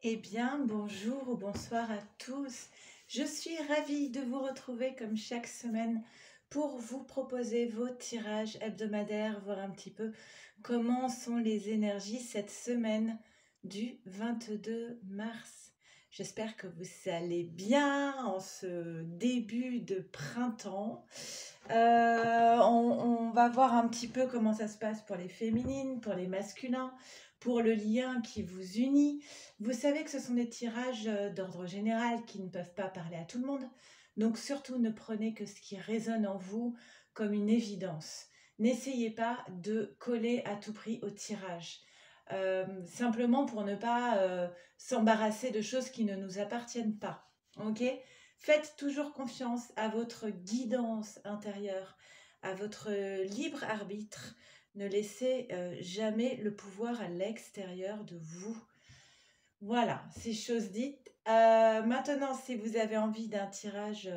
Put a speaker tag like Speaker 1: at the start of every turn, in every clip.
Speaker 1: Eh bien, bonjour ou bonsoir à tous. Je suis ravie de vous retrouver comme chaque semaine pour vous proposer vos tirages hebdomadaires, voir un petit peu comment sont les énergies cette semaine du 22 mars. J'espère que vous allez bien en ce début de printemps. On va voir un petit peu comment ça se passe pour les féminines, pour les masculins, pour le lien qui vous unit. Vous savez que ce sont des tirages d'ordre général qui ne peuvent pas parler à tout le monde. Donc surtout ne prenez que ce qui résonne en vous comme une évidence. N'essayez pas de coller à tout prix au tirage. Simplement pour ne pas s'embarrasser de choses qui ne nous appartiennent pas. Ok ? Faites toujours confiance à votre guidance intérieure, à votre libre arbitre. Ne laissez jamais le pouvoir à l'extérieur de vous. Voilà, c'est chose dite. Maintenant, si vous avez envie d'un tirage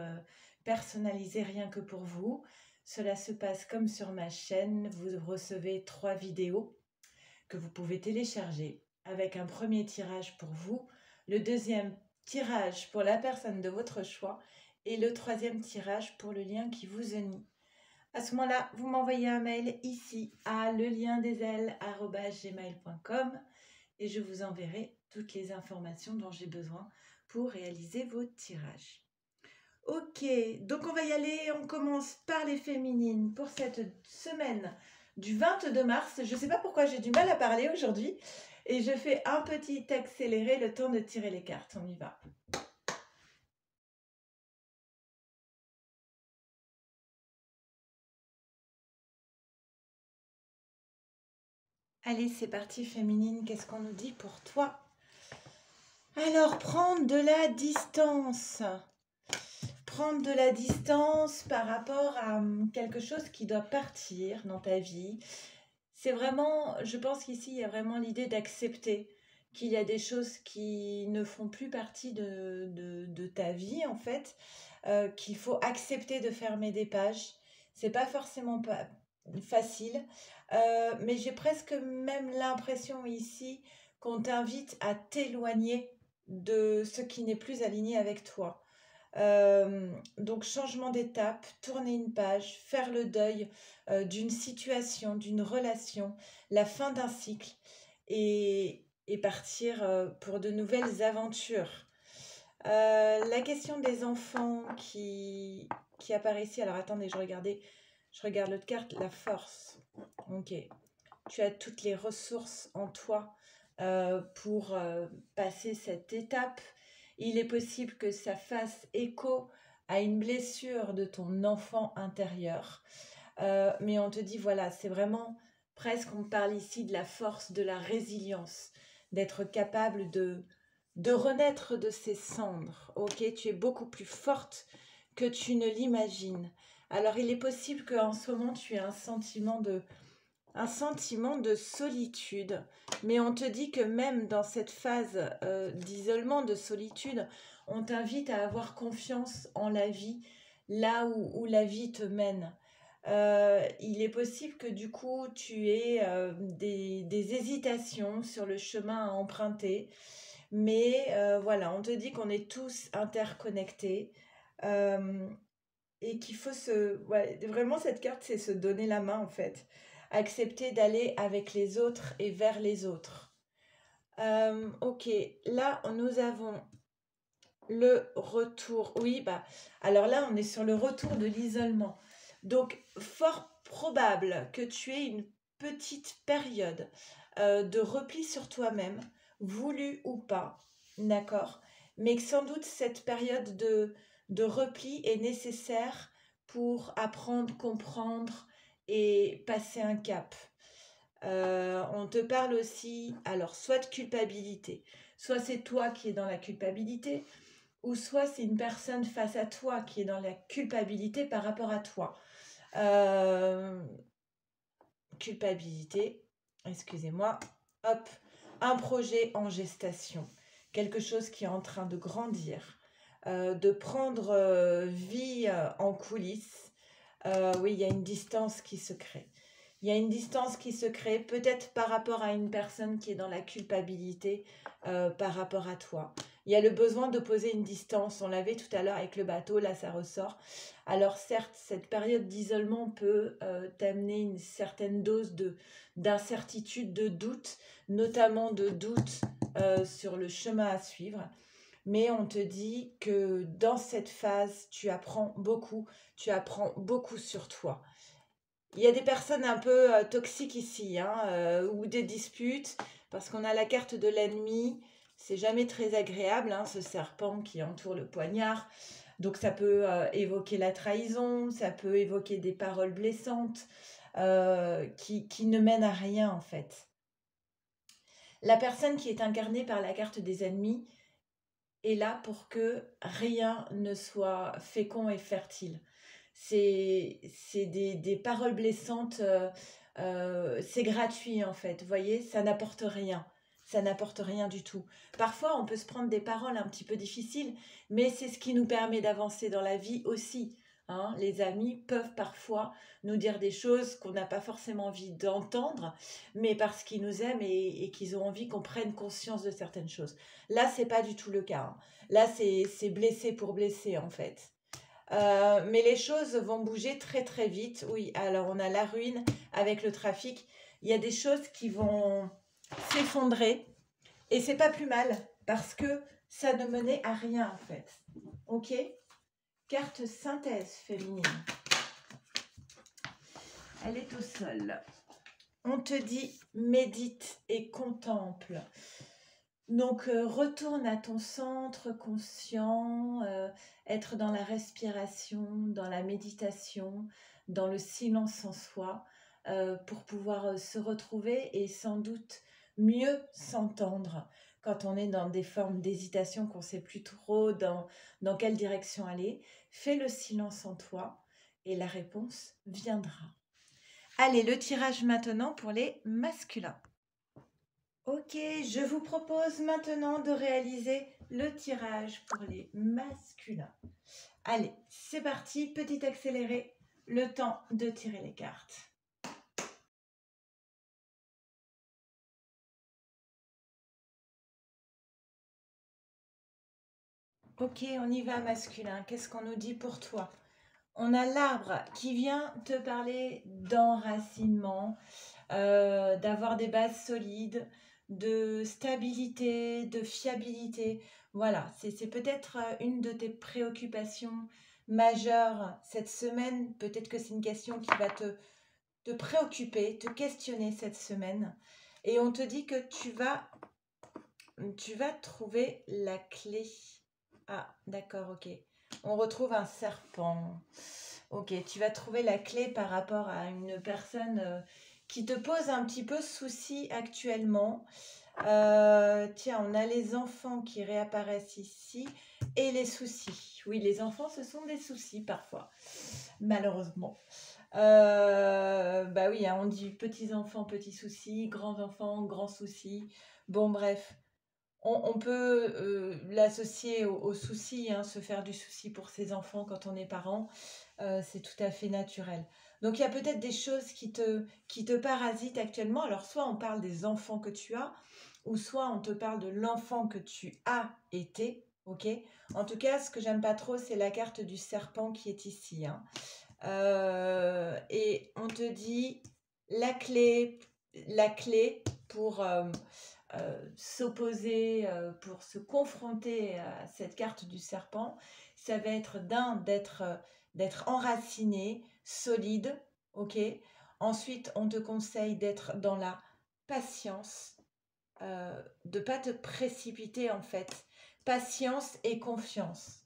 Speaker 1: personnalisé rien que pour vous, cela se passe comme sur ma chaîne. Vous recevez 3 vidéos que vous pouvez télécharger avec un premier tirage pour vous, le deuxième tirage pour la personne de votre choix et le troisième tirage pour le lien qui vous unit. À ce moment-là, vous m'envoyez un mail ici à leliendesailes@gmail.com et je vous enverrai toutes les informations dont j'ai besoin pour réaliser vos tirages. Ok, donc on va y aller, on commence par les féminines pour cette semaine du 22 mars. Je ne sais pas pourquoi j'ai du mal à parler aujourd'hui et je fais un petit accéléré le temps de tirer les cartes, on y va. Allez, c'est parti féminine, qu'est-ce qu'on nous dit pour toi? Alors, prendre de la distance. Prendre de la distance par rapport à quelque chose qui doit partir dans ta vie. C'est vraiment, je pense qu'ici, il y a vraiment l'idée d'accepter qu'il y a des choses qui ne font plus partie de ta vie, en fait, qu'il faut accepter de fermer des pages. C'est pas forcément pas facile, mais j'ai presque même l'impression ici qu'on t'invite à t'éloigner de ce qui n'est plus aligné avec toi. Donc changement d'étape, tourner une page, faire le deuil d'une situation, d'une relation, la fin d'un cycle et partir pour de nouvelles aventures. La question des enfants qui apparaît ici. Alors attendez, je regarde l'autre carte, la force. Ok. Tu as toutes les ressources en toi pour passer cette étape. Il est possible que ça fasse écho à une blessure de ton enfant intérieur. Mais on te dit, voilà, c'est vraiment presque, on parle ici de la force, de la résilience, d'être capable de renaître de ces cendres. Ok, tu es beaucoup plus forte que tu ne l'imagines. Alors, il est possible qu'en ce moment, tu aies un sentiment de solitude. Mais on te dit que même dans cette phase d'isolement, de solitude, on t'invite à avoir confiance en la vie, là où la vie te mène. Il est possible que du coup, tu aies des hésitations sur le chemin à emprunter. Mais voilà, on te dit qu'on est tous interconnectés. Et qu'il faut ouais, vraiment, cette carte, c'est se donner la main, en fait. Accepter d'aller avec les autres et vers les autres. Ok, là, nous avons le retour. Oui, bah, alors là, on est sur le retour de l'isolement. Donc, fort probable que tu aies une petite période de repli sur toi-même, voulu ou pas, d'accord? Mais que sans doute cette période de repli est nécessaire pour apprendre, comprendre et passer un cap. On te parle aussi, alors, soit de culpabilité, soit c'est toi qui es dans la culpabilité, ou soit c'est une personne face à toi qui est dans la culpabilité par rapport à toi. Culpabilité, excusez-moi, hop, un projet en gestation, quelque chose qui est en train de grandir, de prendre vie en coulisses. Oui, il y a une distance qui se crée. Il y a une distance qui se crée, peut-être par rapport à une personne qui est dans la culpabilité par rapport à toi. Il y a le besoin de poser une distance. On l'avait tout à l'heure avec le bateau, là ça ressort. Alors certes, cette période d'isolement peut t'amener une certaine dose d'incertitude, de doute, notamment de doute sur le chemin à suivre. Mais on te dit que dans cette phase, tu apprends beaucoup sur toi. Il y a des personnes un peu toxiques ici, hein, ou des disputes, parce qu'on a la carte de l'ennemi. C'est jamais très agréable, hein, ce serpent qui entoure le poignard. Donc ça peut évoquer la trahison, ça peut évoquer des paroles blessantes qui ne mènent à rien en fait. La personne qui est incarnée par la carte des ennemis est là pour que rien ne soit fécond et fertile. C'est des paroles blessantes, c'est gratuit en fait, vous voyez, ça n'apporte rien. Ça n'apporte rien du tout. Parfois, on peut se prendre des paroles un petit peu difficiles, mais c'est ce qui nous permet d'avancer dans la vie aussi. Hein. Les amis peuvent parfois nous dire des choses qu'on n'a pas forcément envie d'entendre, mais parce qu'ils nous aiment et qu'ils ont envie qu'on prenne conscience de certaines choses. Là, c'est pas du tout le cas. Hein. Là, c'est blessé pour blesser en fait. Mais les choses vont bouger très très vite. Oui, alors on a la ruine avec le trafic. Il y a des choses qui vont s'effondrer et c'est pas plus mal parce que ça ne menait à rien en fait. Ok? Carte synthèse féminine. Elle est au sol. On te dit médite et contemple. Donc, retourne à ton centre conscient, être dans la respiration, dans la méditation, dans le silence en soi, pour pouvoir se retrouver et sans doute mieux s'entendre quand on est dans des formes d'hésitation, qu'on ne sait plus trop dans quelle direction aller. Fais le silence en toi et la réponse viendra. Allez, le tirage maintenant pour les masculins. Ok, je vous propose maintenant de réaliser le tirage pour les masculins. Allez, c'est parti, petit accéléré, le temps de tirer les cartes. Ok, on y va masculin, qu'est-ce qu'on nous dit pour toi? On a l'arbre qui vient te parler d'enracinement, d'avoir des bases solides, de stabilité, de fiabilité. Voilà, c'est peut-être une de tes préoccupations majeures cette semaine. Peut-être que c'est une question qui va te préoccuper, te questionner cette semaine. Et on te dit que tu vas trouver la clé. Ah, d'accord, ok. On retrouve un serpent. Ok, tu vas trouver la clé par rapport à une personne qui te pose un petit peu souci actuellement. Tiens, on a les enfants qui réapparaissent ici et les soucis. Oui, les enfants, ce sont des soucis parfois, malheureusement. Bah oui, hein, on dit petits enfants, petits soucis, grands enfants, grands soucis. Bon, bref. On peut l'associer aux soucis, hein, se faire du souci pour ses enfants quand on est parent, c'est tout à fait naturel. Donc il y a peut-être des choses qui te parasitent actuellement. Alors soit on parle des enfants que tu as, ou soit on te parle de l'enfant que tu as été, ok? En tout cas, ce que j'aime pas trop, c'est la carte du serpent qui est ici. Hein. Et on te dit la clé pour s'opposer, pour se confronter à cette carte du serpent, ça va être d'être enraciné, solide, ok. Ensuite, on te conseille d'être dans la patience, de pas te précipiter en fait. Patience et confiance.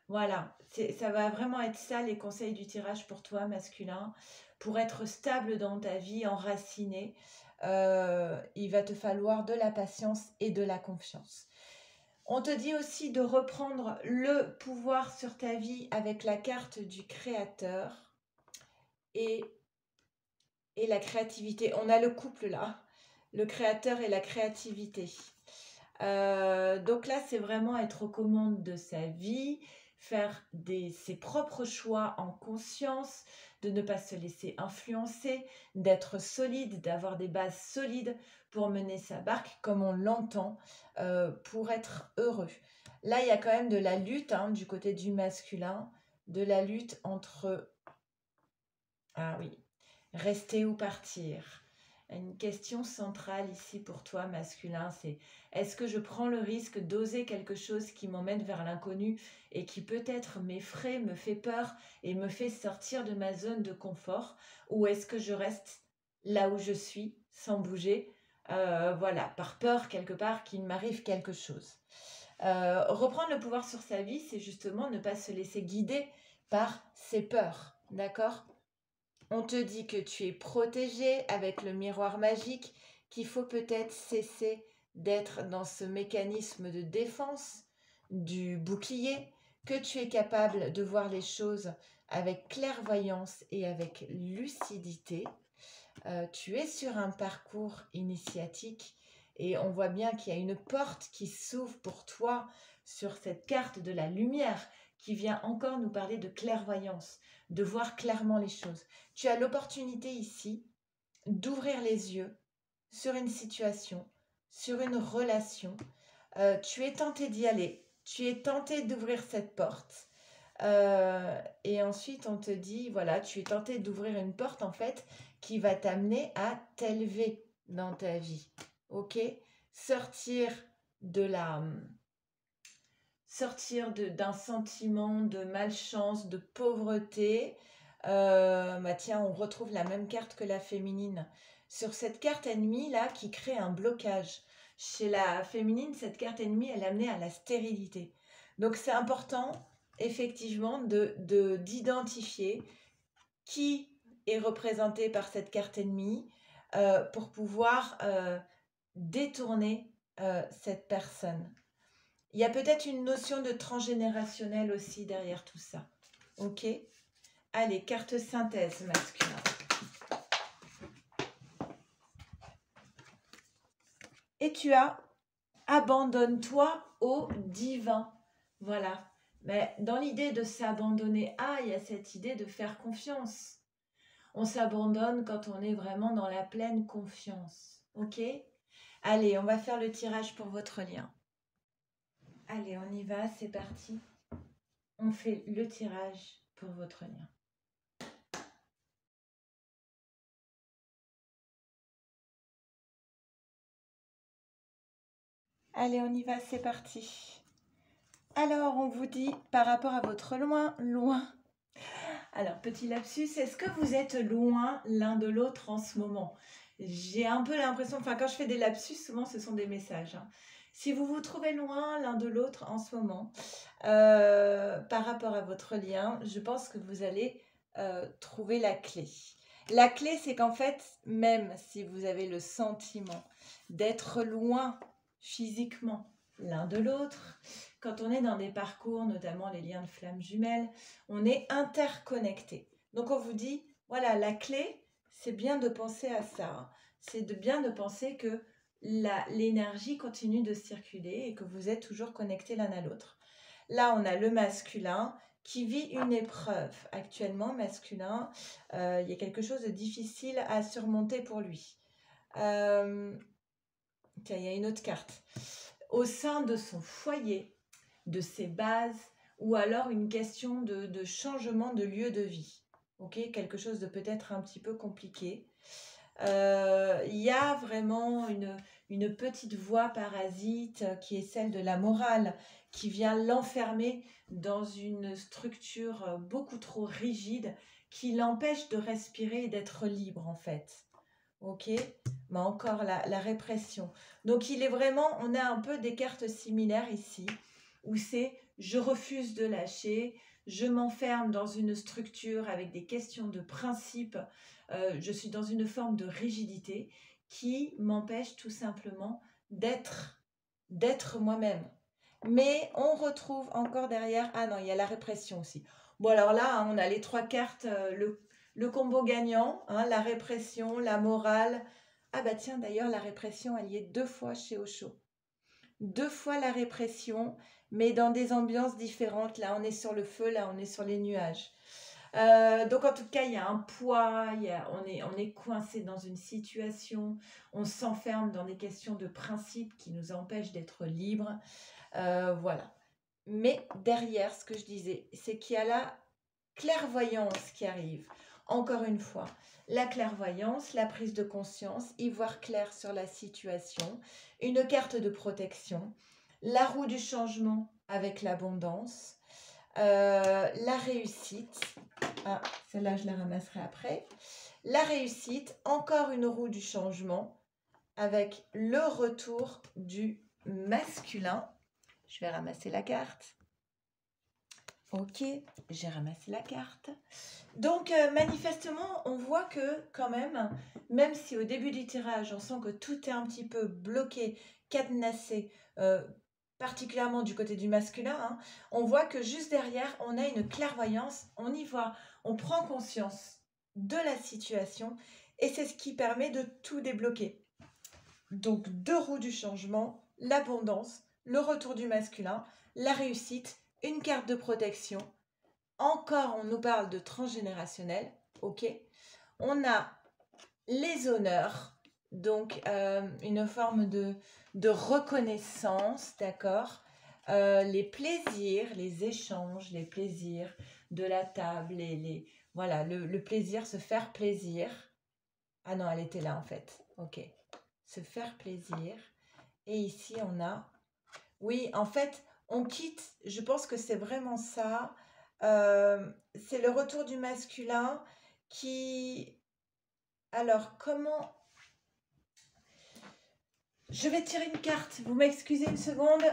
Speaker 1: Voilà, ça va vraiment être ça les conseils du tirage pour toi, masculin. Pour être stable dans ta vie, enraciné, il va te falloir de la patience et de la confiance. On te dit aussi de reprendre le pouvoir sur ta vie avec la carte du créateur et la créativité. On a le couple là, le créateur et la créativité. Donc là, c'est vraiment être aux commandes de sa vie, faire ses propres choix en conscience, de ne pas se laisser influencer, d'être solide, d'avoir des bases solides pour mener sa barque comme on l'entend, pour être heureux. Là, il y a quand même de la lutte du côté du masculin, de la lutte entre, ah oui, rester ou partir. Une question centrale ici pour toi, masculin, c'est est-ce que je prends le risque d'oser quelque chose qui m'emmène vers l'inconnu et qui peut-être m'effraie, me fait peur et me fait sortir de ma zone de confort, ou est-ce que je reste là où je suis sans bouger, voilà, par peur quelque part qu'il m'arrive quelque chose. Reprendre le pouvoir sur sa vie, c'est justement ne pas se laisser guider par ses peurs, d'accord? On te dit que tu es protégé avec le miroir magique, qu'il faut peut-être cesser d'être dans ce mécanisme de défense du bouclier, que tu es capable de voir les choses avec clairvoyance et avec lucidité. Tu es sur un parcours initiatique et on voit bien qu'il y a une porte qui s'ouvre pour toi sur cette carte de la lumière qui vient encore nous parler de clairvoyance, de voir clairement les choses. Tu as l'opportunité ici d'ouvrir les yeux sur une situation, sur une relation. Tu es tenté d'y aller, tu es tenté d'ouvrir cette porte. Et ensuite, on te dit, voilà, tu es tenté d'ouvrir une porte, en fait, qui va t'amener à t'élever dans ta vie. Ok? Sortir d'un sentiment de malchance, de pauvreté. Tiens, on retrouve la même carte que la féminine. Sur cette carte ennemie, là, qui crée un blocage. Chez la féminine, cette carte ennemie, elle est amenée à la stérilité. Donc, c'est important, effectivement, d'identifier qui est représenté par cette carte ennemie pour pouvoir détourner cette personne. Il y a peut-être une notion de transgénérationnel aussi derrière tout ça. Ok? Allez, carte synthèse masculin. Et tu as abandonne-toi au divin. Voilà. Mais dans l'idée de s'abandonner il y a cette idée de faire confiance. On s'abandonne quand on est vraiment dans la pleine confiance. Ok? Allez, on va faire le tirage pour votre lien. Allez, on y va, c'est parti. On fait le tirage pour votre lien. Allez, on y va, c'est parti. Alors, on vous dit par rapport à votre loin. Alors, petit lapsus, est-ce que vous êtes loin l'un de l'autre en ce moment? J'ai un peu l'impression, quand je fais des lapsus, souvent ce sont des messages. Si vous vous trouvez loin l'un de l'autre en ce moment, par rapport à votre lien, je pense que vous allez trouver la clé. La clé, c'est qu'en fait, même si vous avez le sentiment d'être loin physiquement l'un de l'autre, quand on est dans des parcours, notamment les liens de flammes jumelles, on est interconnecté. Donc on vous dit, voilà, la clé, c'est bien de penser à ça. C'est bien de penser que l'énergie continue de circuler et que vous êtes toujours connectés l'un à l'autre. Là, on a le masculin qui vit une épreuve. Actuellement, masculin, il y a quelque chose de difficile à surmonter pour lui. Tiens, il y a une autre carte. Au sein de son foyer, de ses bases, ou alors une question de changement de lieu de vie. Ok, quelque chose de peut-être un petit peu compliqué. Il y a vraiment une petite voix parasite qui est celle de la morale, qui vient l'enfermer dans une structure beaucoup trop rigide, qui l'empêche de respirer et d'être libre en fait. Ok, mais encore la répression. Donc il est vraiment, on a un peu des cartes similaires ici, où c'est je refuse de lâcher, je m'enferme dans une structure avec des questions de principe, je suis dans une forme de rigidité qui m'empêche tout simplement d'être moi-même. Mais on retrouve encore derrière, ah non, il y a la répression aussi. Bon alors là, on a les trois cartes, le combo gagnant, la répression, la morale. Ah bah tiens, d'ailleurs, la répression, elle y est 2 fois chez Osho. 2 fois la répression, mais dans des ambiances différentes. Là, on est sur le feu, là, on est sur les nuages. Donc en tout cas, il y a un poids, on est coincé dans une situation, on s'enferme dans des questions de principe qui nous empêchent d'être libres. Voilà. Mais derrière, ce que je disais, c'est qu'il y a la clairvoyance qui arrive. Encore une fois, la clairvoyance, la prise de conscience, y voir clair sur la situation, une carte de protection, la roue du changement avec l'abondance, la réussite. Ah, celle-là, je la ramasserai après. La réussite, encore une roue du changement avec le retour du masculin. Je vais ramasser la carte. Ok, j'ai ramassé la carte. Donc, manifestement, on voit que quand même si au début du tirage, on sent que tout est un petit peu bloqué, cadenassé, particulièrement du côté du masculin, hein, on voit que juste derrière, on a une clairvoyance, on y voit, on prend conscience de la situation et c'est ce qui permet de tout débloquer. Donc, 2 roues du changement, l'abondance, le retour du masculin, la réussite, une carte de protection. Encore, on nous parle de transgénérationnel, ok. On a les honneurs, donc une forme de reconnaissance, d'accord. Les plaisirs, les échanges, les plaisirs de la table, voilà, le plaisir, se faire plaisir. Ah non, elle était là en fait, ok. Se faire plaisir. Et ici, on a... Oui, en fait, on quitte, je pense que c'est vraiment ça. C'est le retour du masculin qui... Alors, comment... Je vais tirer une carte. Vous m'excusez une seconde.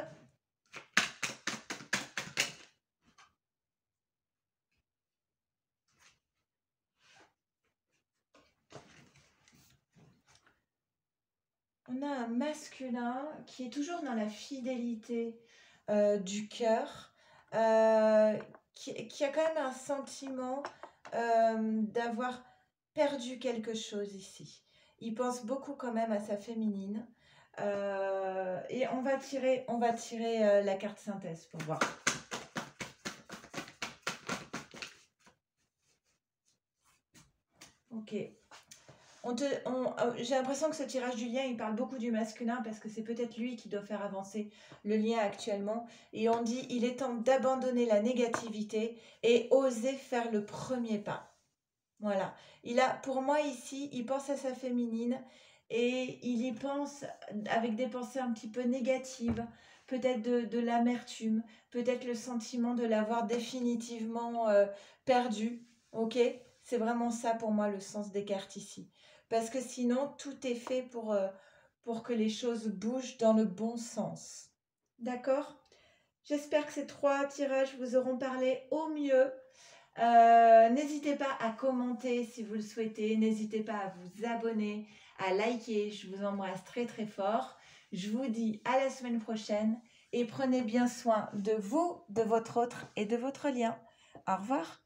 Speaker 1: On a un masculin qui est toujours dans la fidélité du cœur, qui a quand même un sentiment d'avoir perdu quelque chose ici. Il pense beaucoup quand même à sa féminine. Et on va tirer la carte synthèse pour voir. Ok. J'ai l'impression que ce tirage du lien, il parle beaucoup du masculin parce que c'est peut-être lui qui doit faire avancer le lien actuellement. Et on dit, il est temps d'abandonner la négativité et oser faire le premier pas. Voilà. Pour moi ici, il pense à sa féminine et il y pense avec des pensées un petit peu négatives, peut-être de l'amertume, peut-être le sentiment de l'avoir définitivement perdu. Ok? C'est vraiment ça pour moi le sens des cartes ici. Parce que sinon, tout est fait pour que les choses bougent dans le bon sens. D'accord? J'espère que ces 3 tirages vous auront parlé au mieux. N'hésitez pas à commenter si vous le souhaitez. N'hésitez pas à vous abonner, à liker. Je vous embrasse très très fort. Je vous dis à la semaine prochaine et prenez bien soin de vous, de votre autre et de votre lien. Au revoir.